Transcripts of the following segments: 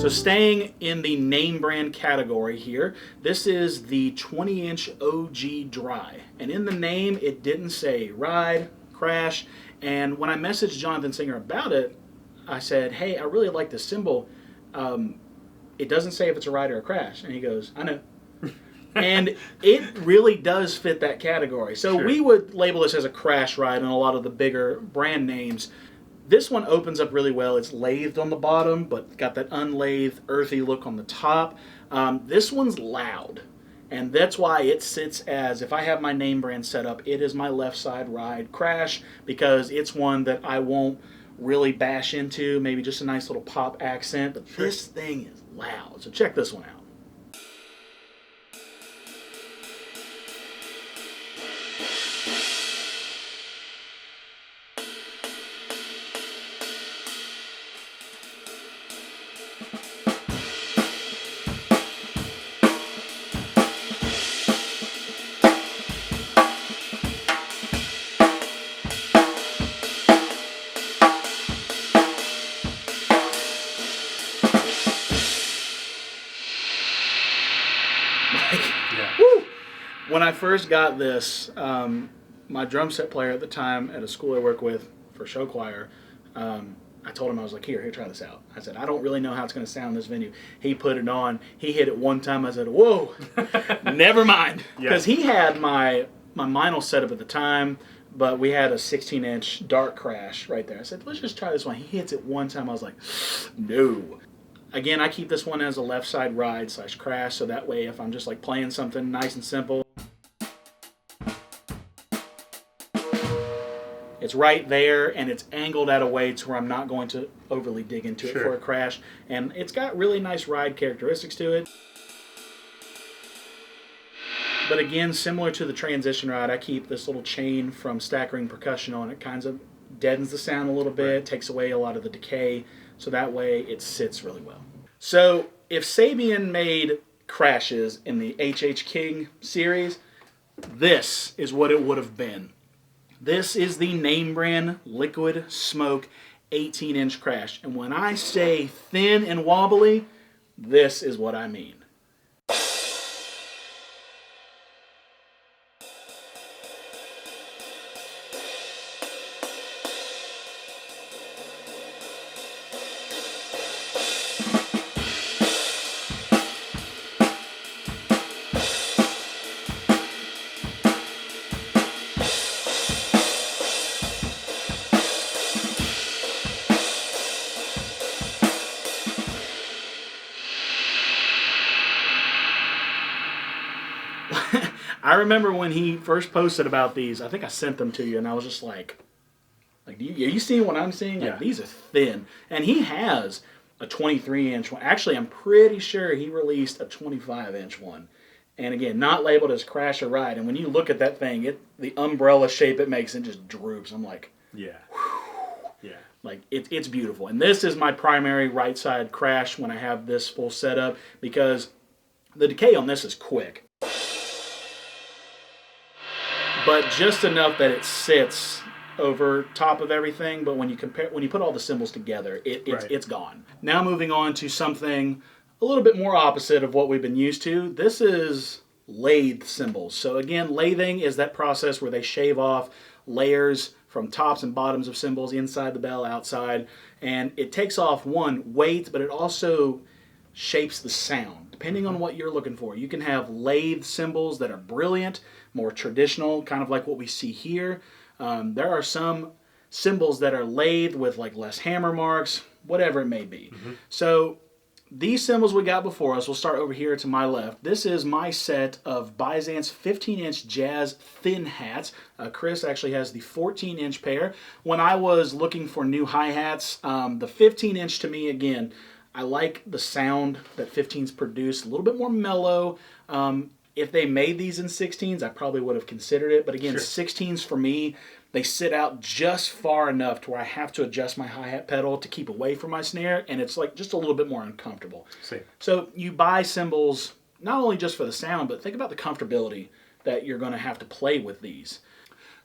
So staying in the name brand category here, this is the 20-inch OG Dry. And in the name, it didn't say ride, crash. And when I messaged Jonathan Singer about it, I said, hey, I really like this cymbal. It doesn't say if it's a ride or a crash. And he goes, I know. And it really does fit that category. So we would label this as a crash ride in a lot of the bigger brand names. This one opens up really well. It's lathed on the bottom, but got that unlathed, earthy look on the top. This one's loud, and that's why it sits as, if I have my name brand set up, it is my left side ride crash, because it's one that I won't really bash into, maybe just a nice little pop accent, but this thing is loud. So check this one out. Woo! When I first got this, my drum set player at the time at a school I work with for show choir, I told him, I was like, here, try this out. I said, I don't really know how it's going to sound in this venue. He put it on. He hit it one time. I said, whoa, never mind. Because he had my Meinl setup at the time, but we had a 16-inch dark crash right there. I said, let's just try this one. He hits it one time. I was like, no. Again, I keep this one as a left side ride / crash, so that way if I'm just like playing something nice and simple, it's right there and it's angled at a way to where I'm not going to overly dig into it for a crash. And it's got really nice ride characteristics to it. But again, similar to the transition ride, I keep this little chain from Stack Ring Percussion on. It kind of deadens the sound a little bit, takes away a lot of the decay, so that way it sits really well. So if Sabian made crashes in the H.H. King series, this is what it would have been. This is the name brand Liquid Smoke 18-inch crash. And when I say thin and wobbly, this is what I mean. I remember when he first posted about these, I think I sent them to you, and I was just like are you seeing what I'm seeing? Like, these are thin. And he has a 23-inch one. Actually, I'm pretty sure he released a 25-inch one. And again, not labeled as crash or ride. And when you look at that thing, the umbrella shape it makes, it just droops. I'm like, like it's beautiful. And this is my primary right side crash when I have this full setup, because the decay on this is quick. But just enough that it sits over top of everything. But when you put all the cymbals together, it's gone. Now moving on to something a little bit more opposite of what we've been used to. This is lathe cymbals. So again, lathing is that process where they shave off layers from tops and bottoms of cymbals, inside the bell, outside, and it takes off one weight, but it also shapes the sound depending on what you're looking for. You can have lathe cymbals that are brilliant, more traditional, kind of like what we see here. There are some cymbals that are lathed with like less hammer marks, whatever it may be. So these cymbals we got before us, we'll start over here to my left. This is my set of Byzance 15-inch jazz thin hats. Chris actually has the 14-inch pair. When I was looking for new hi-hats, the 15-inch to me, again, I like the sound that 15s produce, a little bit more mellow. If they made these in 16s, I probably would have considered it. But again, 16s for me, they sit out just far enough to where I have to adjust my hi-hat pedal to keep away from my snare, and it's like just a little bit more uncomfortable. So you buy cymbals not only just for the sound, but think about the comfortability that you're going to have to play with these.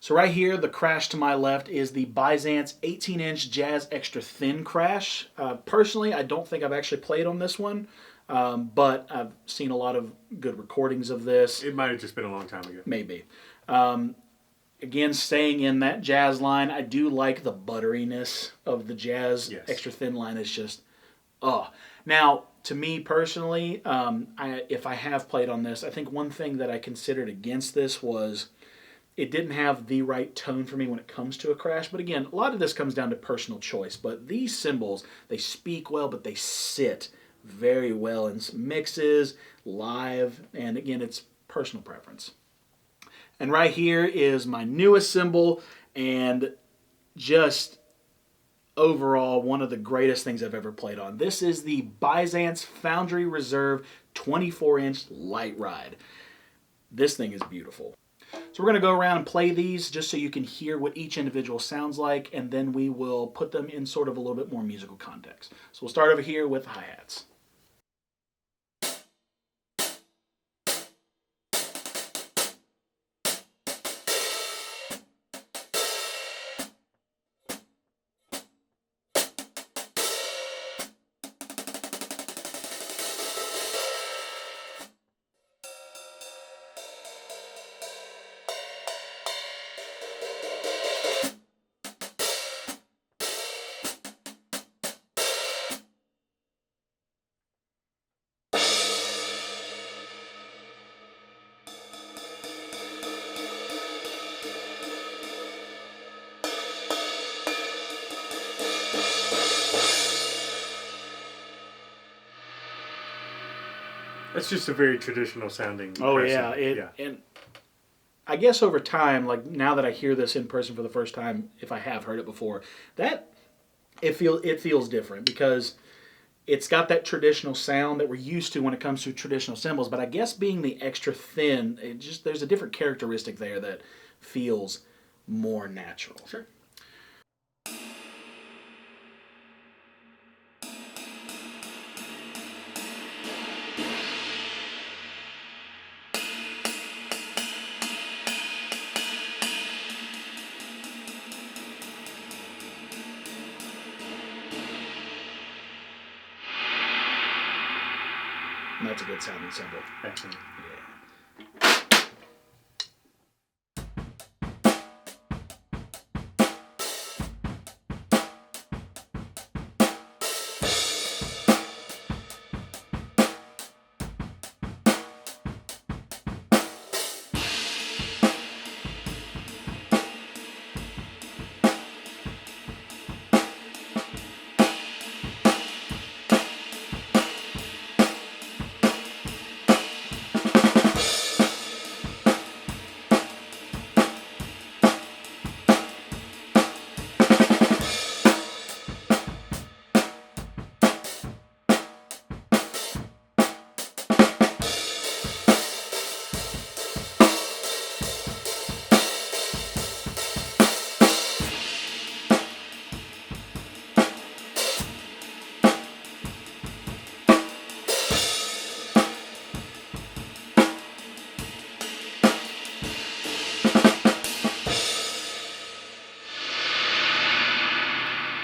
So right here, the crash to my left is the Byzance 18-inch Jazz Extra Thin crash. Personally, I don't think I've actually played on this one, but I've seen a lot of good recordings of this. It might have just been a long time ago. Maybe. Again, staying in that Jazz line, I do like the butteriness of the Jazz Extra Thin line. It's just, Now, to me personally, if I have played on this, I think one thing that I considered against this was it didn't have the right tone for me when it comes to a crash. But again, a lot of this comes down to personal choice. But these cymbals, they speak well, but they sit very well in mixes, live, and again, it's personal preference. And right here is my newest cymbal, and just overall one of the greatest things I've ever played on. This is the Byzance Foundry Reserve 24-inch Light Ride. This thing is beautiful. So we're going to go around and play these just so you can hear what each individual sounds like, and then we will put them in sort of a little bit more musical context. So we'll start over here with hi-hats. It's just a very traditional sounding. Oh yeah, and I guess over time, like now that I hear this in person for the first time, if I have heard it before, that it feels different because it's got that traditional sound that we're used to when it comes to traditional cymbals. But I guess being the extra thin, there's a different characteristic there that feels more natural. Sure. And that's a good sounding cymbal. Excellent. Yeah.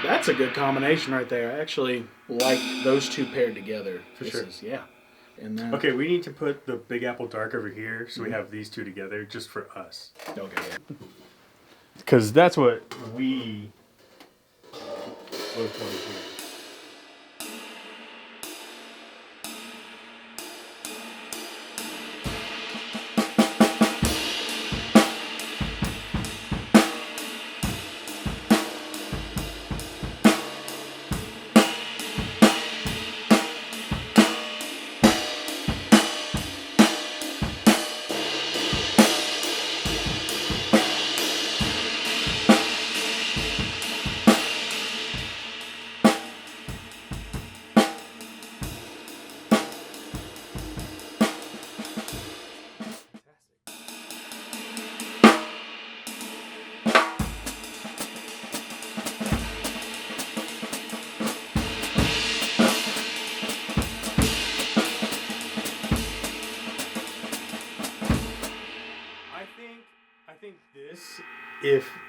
That's a good combination right there. I actually like those two paired together. For sure. Yeah. And then, okay, we need to put the Big Apple Dark over here so we have these two together just for us. Okay. Because that's what we both want to hear.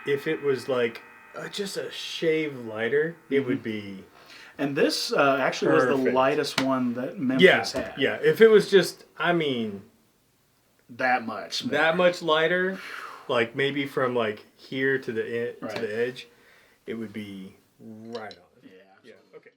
if it was like just a shave lighter, it would be. And this actually was the lightest one that Memphis had. Yeah, if it was just, I mean, that much lighter, like maybe from like here to the to the edge, it would be right on. Yeah. Yeah. Okay.